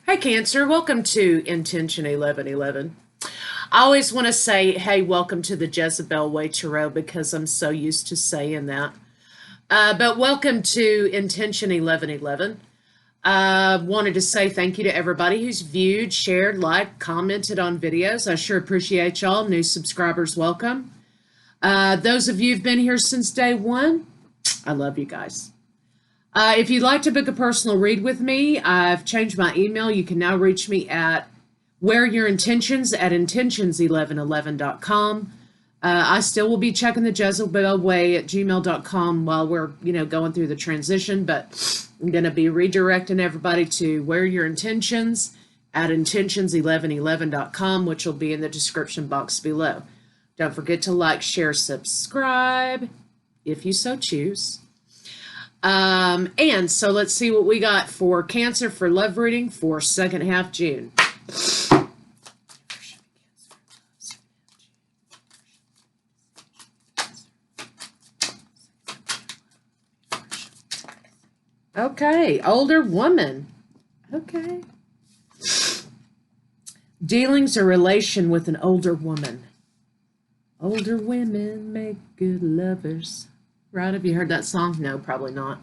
Hi, Cancer. Welcome to Intention 1111. I always want to say, hey, welcome to the Jezebel Way Tarot because I'm so used to saying that. But welcome to Intention 1111. Wanted to say thank you to everybody who's viewed, shared, liked, commented on videos. I sure appreciate y'all. New subscribers, welcome. Those of you who've been here since day one, I love you guys. If you'd like to book a personal read with me, I've changed my email. You can now reach me at intentions1111.com. I still will be checking the thejezebelway at gmail.com while we're, going through the transition, but I'm going to be redirecting everybody to intentions at intentions1111.com, which will be in the description box below. Don't forget to like, share, subscribe, if you so choose. And so let's see what we got for Cancer for love reading for second half June. Okay, older woman. Okay. Dealings or relation with an older woman. Older women make good lovers. Right? Have you heard that song? No, probably not.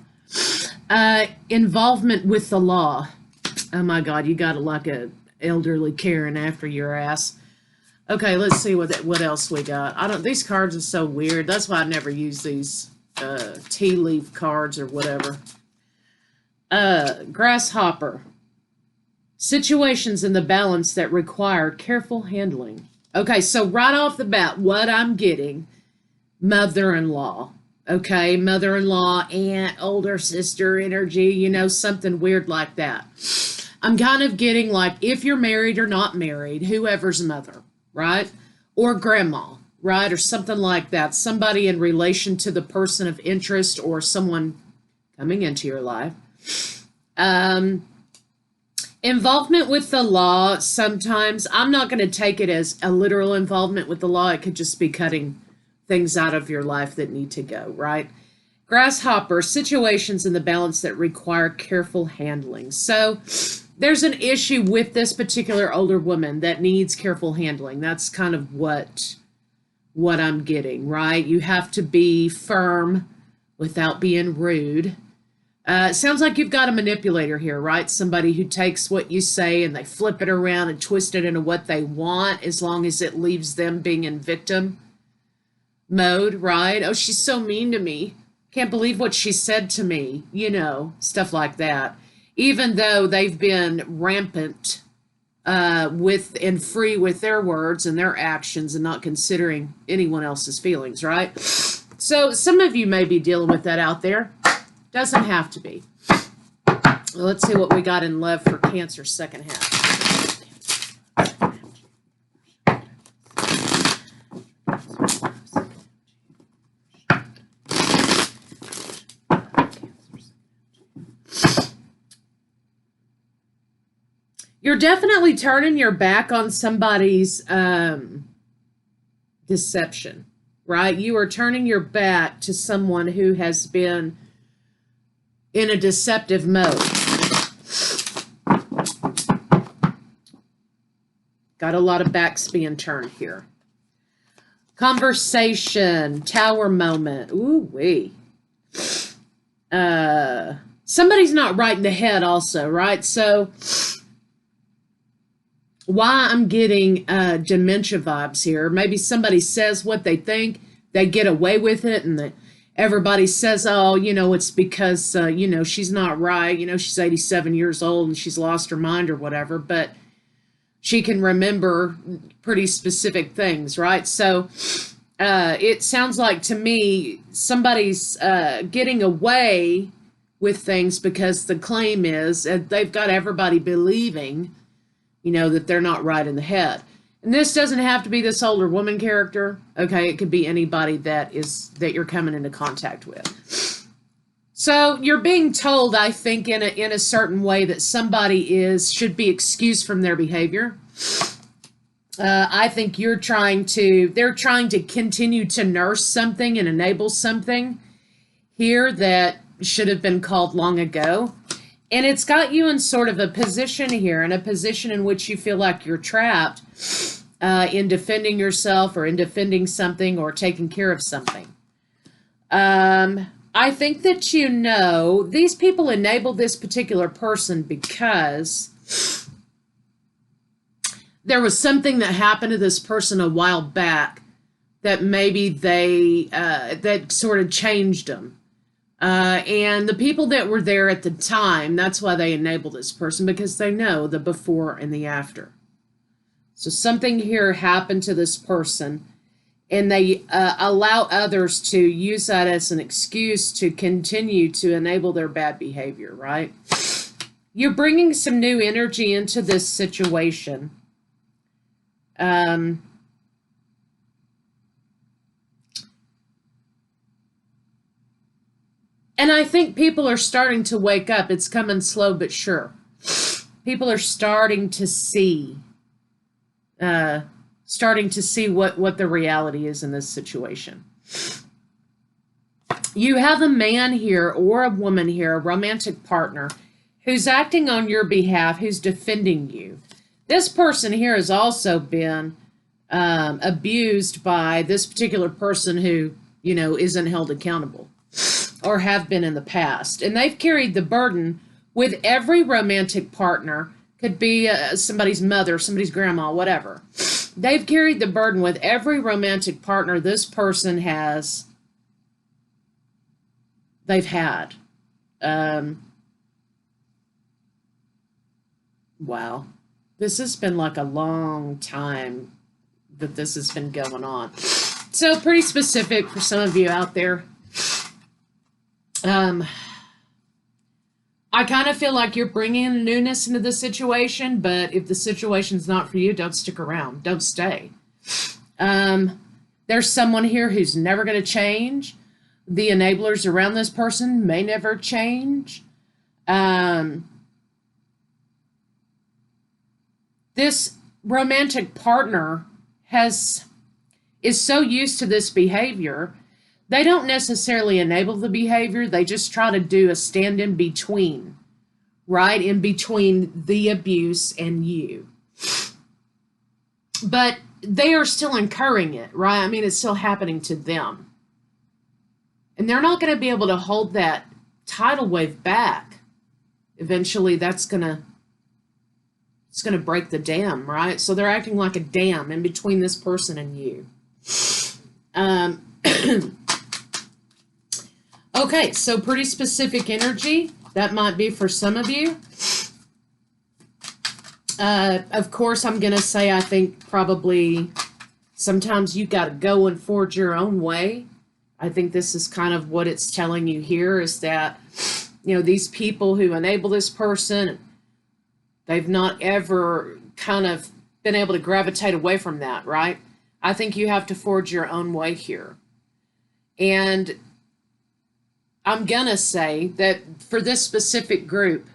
Involvement with the law. Oh my God, you got like a elderly Karen after your ass. Okay, let's see what else we got. These cards are so weird. That's why I never use these tea leaf cards or whatever. Grasshopper. Situations in the balance that require careful handling. Okay, so right off the bat, what I'm getting, mother-in-law. Okay, mother-in-law, aunt, older sister energy, something weird like that. I'm kind of getting like if you're married or not married, whoever's mother, right? Or grandma, right? Or something like that. Somebody in relation to the person of interest or someone coming into your life. Involvement with the law, sometimes I'm not going to take it as a literal involvement with the law. It could just be cutting things out of your life that need to go, right? Grasshopper, situations in the balance that require careful handling. So there's an issue with this particular older woman that needs careful handling. That's kind of what I'm getting, right? You have to be firm without being rude. It sounds like you've got a manipulator here, right? Somebody who takes what you say and they flip it around and twist it into what they want as long as it leaves them being in victim mode, right? Oh, she's so mean to me. Can't believe what she said to me, stuff like that. Even though they've been rampant with and free with their words and their actions and not considering anyone else's feelings, right? So some of you may be dealing with that out there. Doesn't have to be. Well, let's see what we got in love for Cancer second half. You're definitely turning your back on somebody's deception, right? You are turning your back to someone who has been in a deceptive mode. Got a lot of backs being turned here. Conversation, tower moment. Ooh-wee. Somebody's not right in the head also, right? So why I'm getting dementia vibes here. Maybe somebody says what they think, they get away with it, and everybody says, oh, it's because, she's not right. She's 87 years old and she's lost her mind or whatever, but she can remember pretty specific things, right? So it sounds like to me somebody's getting away with things because the claim is they've got everybody believing, that they're not right in the head. And this doesn't have to be this older woman character. Okay, it could be anybody that you're coming into contact with. So you're being told, I think, in a certain way that somebody should be excused from their behavior. I think they're trying to continue to nurse something and enable something here that should have been called long ago. And it's got you in sort of a position here, in a position in which you feel like you're trapped in defending yourself or in defending something or taking care of something. I think that these people enable this particular person because there was something that happened to this person a while back that maybe that sort of changed them. And the people that were there at the time, that's why they enable this person, because they know the before and the after. So something here happened to this person, and they allow others to use that as an excuse to continue to enable their bad behavior, right? You're bringing some new energy into this situation. And I think people are starting to wake up. It's coming slow but sure. People are starting to see what the reality is in this situation. You have a man here or a woman here, a romantic partner, who's acting on your behalf, who's defending you. This person here has also been abused by this particular person who, isn't held accountable or have been in the past. And they've carried the burden with every romantic partner, could be somebody's mother, somebody's grandma, whatever. They've carried the burden with every romantic partner this person they've had. Wow. This has been like a long time that this has been going on. So pretty specific for some of you out there. I kind of feel like you're bringing newness into the situation, but if the situation's not for you, don't stick around. Don't stay. There's someone here who's never going to change. The enablers around this person may never change. This romantic partner is so used to this behavior, they don't necessarily enable the behavior. They just try to do a stand in between, right? In between the abuse and you. But they are still incurring it, right? I mean, it's still happening to them. And they're not going to be able to hold that tidal wave back. Eventually, it's going to break the dam, right? So they're acting like a dam in between this person and you. Okay, so pretty specific energy. That might be for some of you. Of course, I'm going to say I think probably sometimes you got to go and forge your own way. I think this is kind of what it's telling you here, is that, these people who enable this person, they've not ever kind of been able to gravitate away from that, right? I think you have to forge your own way here. And I'm going to say that for this specific group,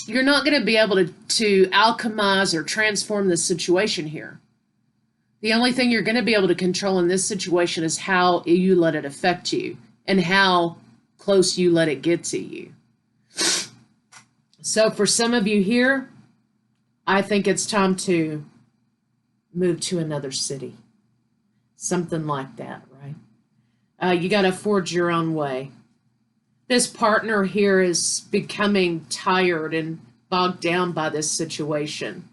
you're not going to be able to alchemize or transform the situation here. The only thing you're going to be able to control in this situation is how you let it affect you and how close you let it get to you. So for some of you here, I think it's time to move to another city. Something like that, right? You got to forge your own way. This partner here is becoming tired and bogged down by this situation.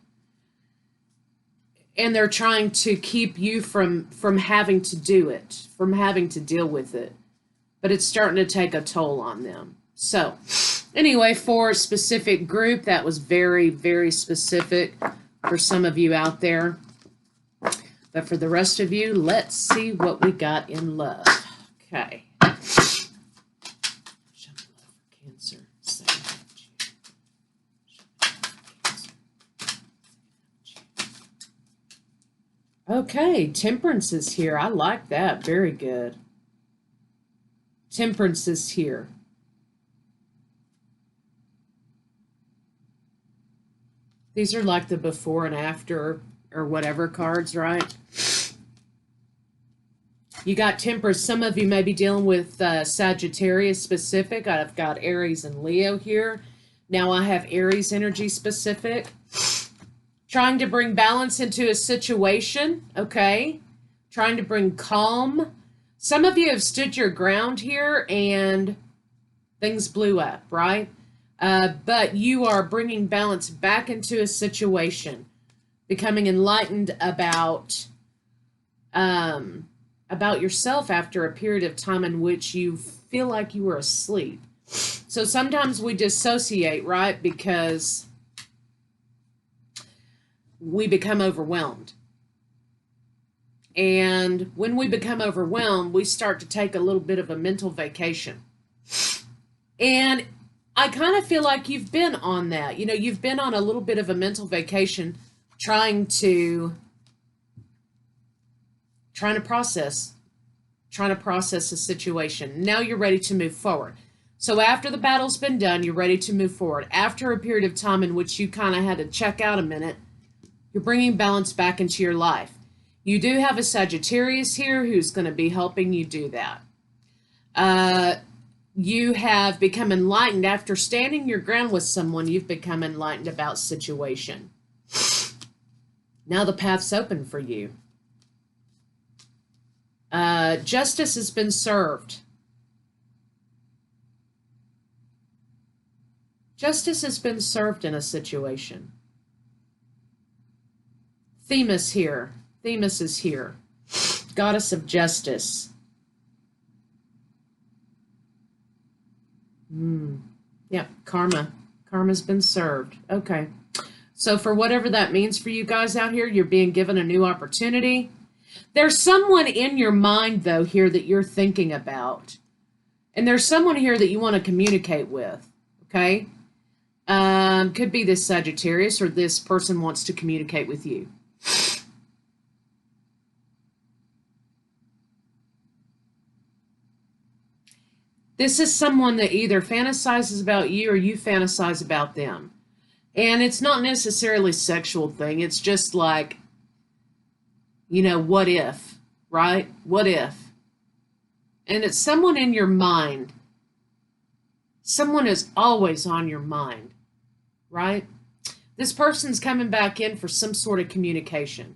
And they're trying to keep you from having to do it, from having to deal with it. But it's starting to take a toll on them. So anyway, for a specific group, that was very, very specific for some of you out there. But for the rest of you, let's see what we got in love. Okay. Cancer. Okay, Temperance is here. I like that. Very good. Temperance is here. These are like the before and after or whatever cards, right? You got Temperance. Some of you may be dealing with Sagittarius specific. I've got Aries and Leo here. Now I have Aries energy specific. Trying to bring balance into a situation, okay? Trying to bring calm. Some of you have stood your ground here and things blew up, right? But you are bringing balance back into a situation, becoming enlightened about yourself after a period of time in which you feel like you were asleep. So sometimes we dissociate, right? Because we become overwhelmed. And when we become overwhelmed, we start to take a little bit of a mental vacation. And I kind of feel like you've been on that. You know, you've been on a little bit of a mental vacation trying to process a situation. Now you're ready to move forward. So after the battle's been done, you're ready to move forward. After a period of time in which you kind of had to check out a minute, you're bringing balance back into your life. You do have a Sagittarius here who's going to be helping you do that. You have become enlightened after standing your ground with someone. You've become enlightened about situation. Now the path's open for you. Justice has been served. Justice has been served in a situation. Themis here. Themis is here. Goddess of justice. Yeah, karma. Karma's been served. Okay. So for whatever that means for you guys out here, you're being given a new opportunity. There's someone in your mind, though, here that you're thinking about. And there's someone here that you want to communicate with. Okay? Could be this Sagittarius, or this person wants to communicate with you. This is someone that either fantasizes about you or you fantasize about them. And it's not necessarily a sexual thing. It's just like, you know, what if, right? What if? And it's someone in your mind. Someone is always on your mind, right? This person's coming back in for some sort of communication.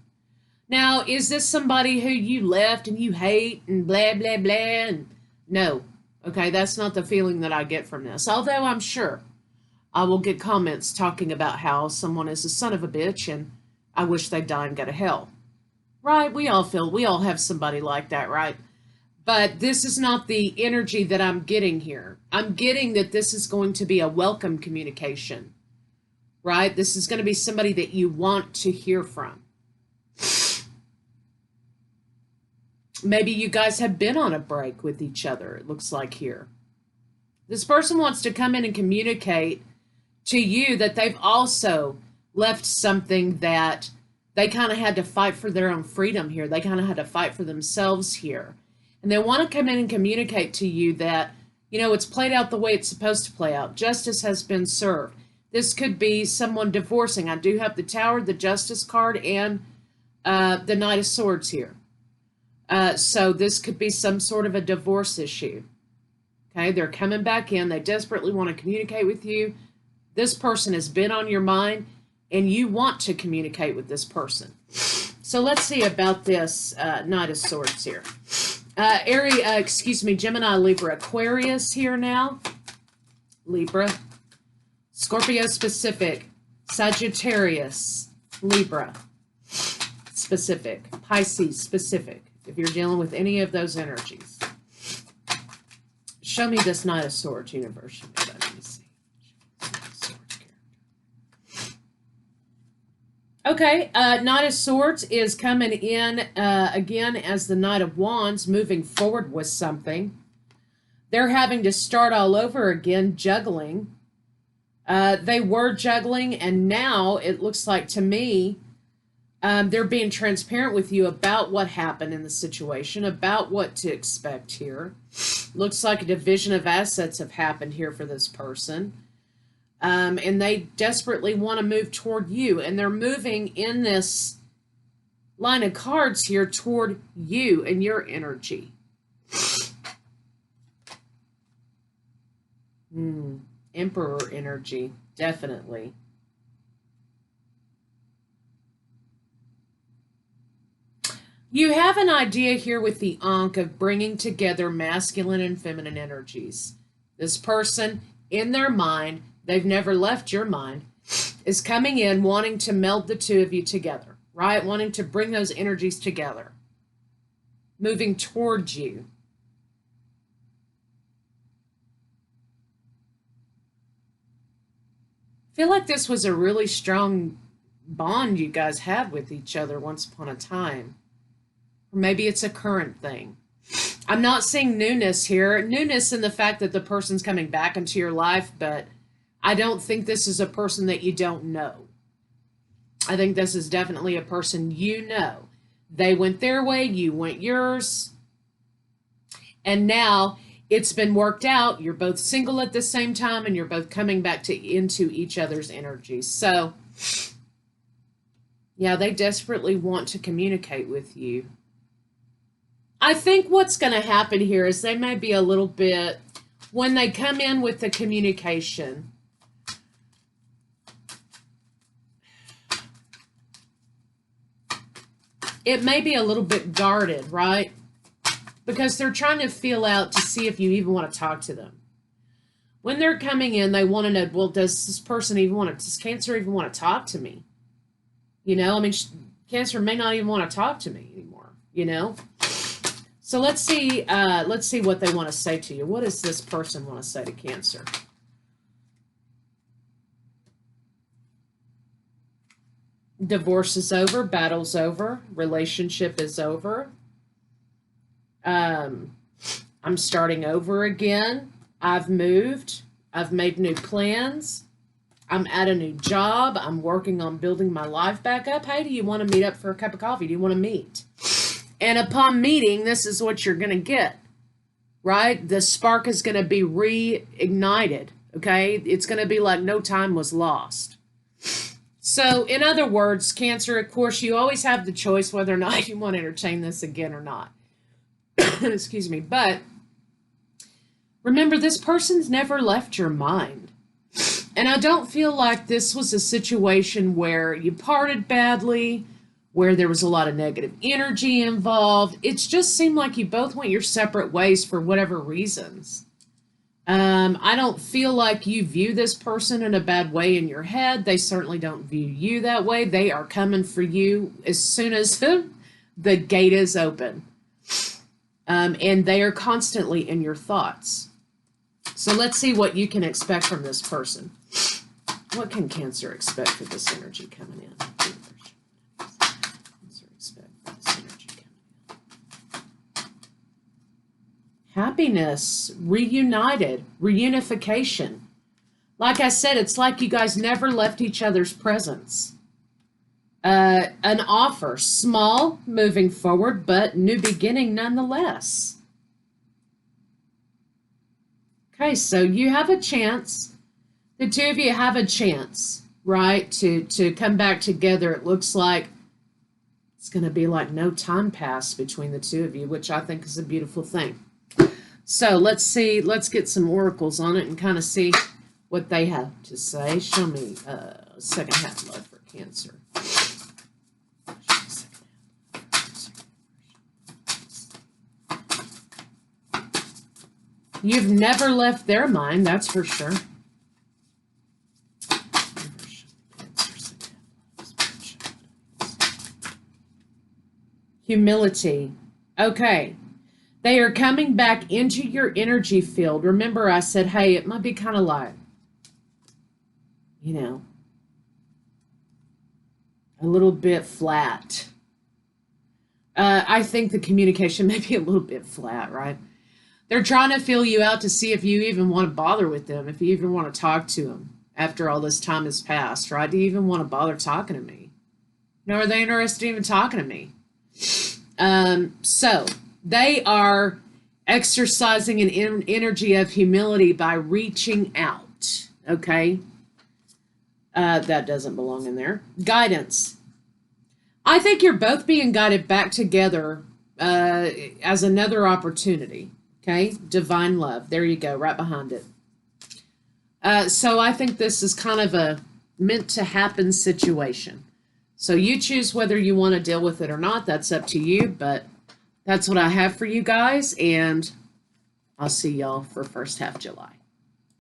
Now, is this somebody who you left and you hate and blah, blah, blah? And no. Okay, that's not the feeling that I get from this. Although I'm sure I will get comments talking about how someone is a son of a bitch and I wish they'd die and go to hell. Right? We all have somebody like that, right? But this is not the energy that I'm getting here. I'm getting that this is going to be a welcome communication, right? This is going to be somebody that you want to hear from. Maybe you guys have been on a break with each other, it looks like here. This person wants to come in and communicate to you that they've also left something that they kind of had to fight for their own freedom here. They kind of had to fight for themselves here. And they want to come in and communicate to you that, you know, it's played out the way it's supposed to play out. Justice has been served. This could be someone divorcing. I do have the Tower, the Justice card, and the Knight of Swords here. So this could be some sort of a divorce issue. Okay, they're coming back in. They desperately want to communicate with you. This person has been on your mind, and you want to communicate with this person. So let's see about this Knight of Swords here. Gemini, Libra, Aquarius here now. Libra. Scorpio specific. Sagittarius. Libra specific. Pisces specific. If you're dealing with any of those energies. Show me this Knight of Swords, universe. Let me see. Okay, Knight of Swords is coming in again as the Knight of Wands, moving forward with something. They're having to start all over again, juggling. They were juggling, and now it looks like to me they're being transparent with you about what happened in the situation, about what to expect here. Looks like a division of assets have happened here for this person. And they desperately want to move toward you. And they're moving in this line of cards here toward you and your energy. Emperor energy, definitely. You have an idea here with the Ankh of bringing together masculine and feminine energies. This person, in their mind, they've never left your mind, is coming in wanting to meld the two of you together, right? Wanting to bring those energies together, moving towards you. I feel like this was a really strong bond you guys had with each other once upon a time. Or maybe it's a current thing. I'm not seeing newness here. Newness in the fact that the person's coming back into your life, but I don't think this is a person that you don't know. I think this is definitely a person you know. They went their way, you went yours. And now it's been worked out. You're both single at the same time, and you're both coming back into each other's energies. So, yeah, they desperately want to communicate with you. I think what's going to happen here is they may be a little bit, when they come in with the communication, it may be a little bit guarded, right? Because they're trying to feel out to see if you even want to talk to them. When they're coming in, they want to know, well, does this person even want to, does Cancer even want to talk to me? You know, I mean, Cancer may not even want to talk to me anymore, you know? So let's see what they want to say to you. What does this person want to say to Cancer? Divorce is over, battle's over, relationship is over. I'm starting over again. I've moved. I've made new plans. I'm at a new job. I'm working on building my life back up. Hey, do you want to meet up for a cup of coffee? Do you want to meet? And upon meeting, this is what you're going to get, right? The spark is going to be reignited, okay? It's going to be like no time was lost. So, in other words, Cancer, of course, you always have the choice whether or not you want to entertain this again or not. Excuse me. But remember, this person's never left your mind. And I don't feel like this was a situation where you parted badly, where there was a lot of negative energy involved. It just seemed like you both went your separate ways for whatever reasons. I don't feel like you view this person in a bad way in your head. They certainly don't view you that way. They are coming for you as soon as the gate is open. And they are constantly in your thoughts. So let's see what you can expect from this person. What can Cancer expect for this energy coming in? Cancer expect for this energy coming in. Happiness, reunited, reunification. Like I said, it's like you guys never left each other's presence. An offer, small, moving forward, but new beginning nonetheless. Okay, so you have a chance. The two of you have a chance, right, to come back together. It looks like it's going to be like no time passed between the two of you, which I think is a beautiful thing. So let's see. Let's get some oracles on it and kind of see what they have to say. Show me second half love for Cancer. You've never left their mind, that's for sure. Humility. Okay. They are coming back into your energy field. Remember, I said, hey, it might be kind of like, you know, a little bit flat. I think the communication may be a little bit flat, right? They're trying to feel you out to see if you even want to bother with them, if you even want to talk to them after all this time has passed, right? Do you even want to bother talking to me? No, are they interested in even talking to me? So they are exercising an energy of humility by reaching out, okay? That doesn't belong in there. Guidance. I think you're both being guided back together as another opportunity. Okay, divine love. There you go, right behind it. So I think this is kind of a meant to happen situation. So you choose whether you want to deal with it or not. That's up to you, but that's what I have for you guys, and I'll see y'all for first half July.